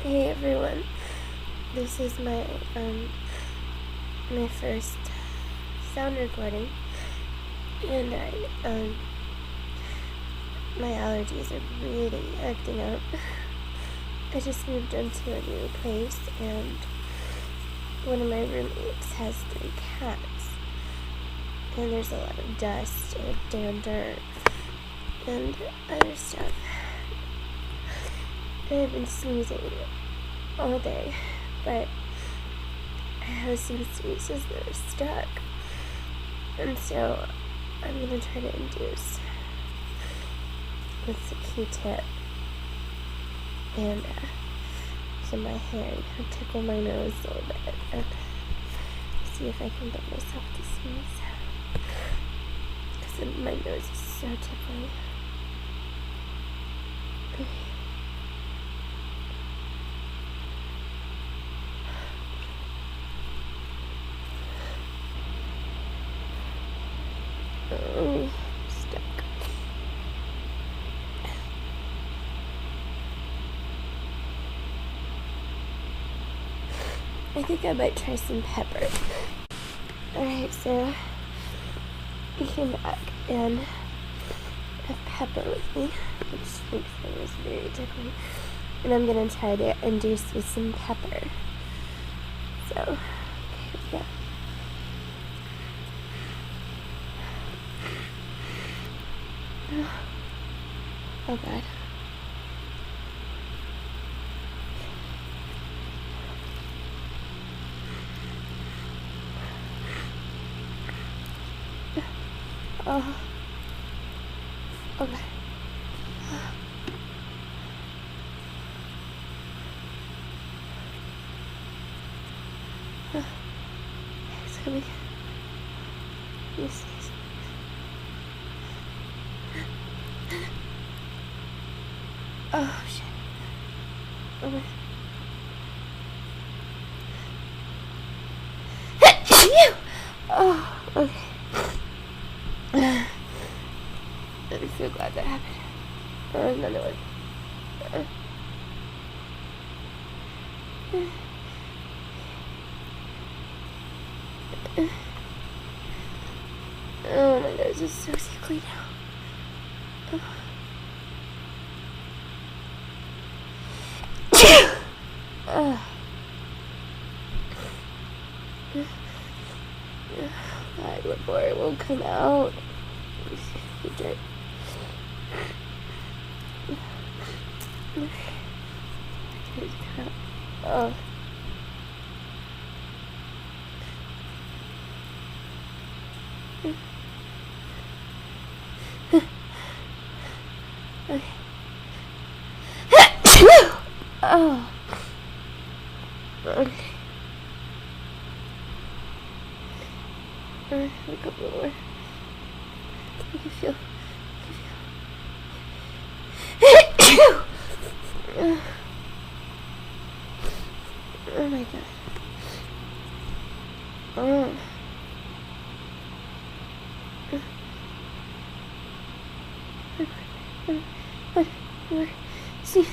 Hey everyone, this is my first sound recording, and my allergies are really acting up. I just moved into a new place, and one of my roommates has 3 cats, and there's a lot of dust and dander and other stuff. I've been sneezing all day, but I have some sneezes that are stuck, and so I'm gonna try to induce with the Q-tip and some my hair and tickle my nose a little bit and see if I can get myself to sneeze, because my nose is so tickly. Stuck. I think I might try some pepper. Alright, so I came back and have pepper with me, which makes my nose very tickly. And I'm gonna try to induce with some pepper. So, yeah. Oh god. Oh. Okay. It's coming. Yes. Oh shit. Okay. Oh, okay. I'm so glad that happened. Another one. Oh, my nose is so sickly now. God, what more? It won't come out. Oh. Okay. Oh. Okay. A couple more. I can feel. Oh my god. Oh. See.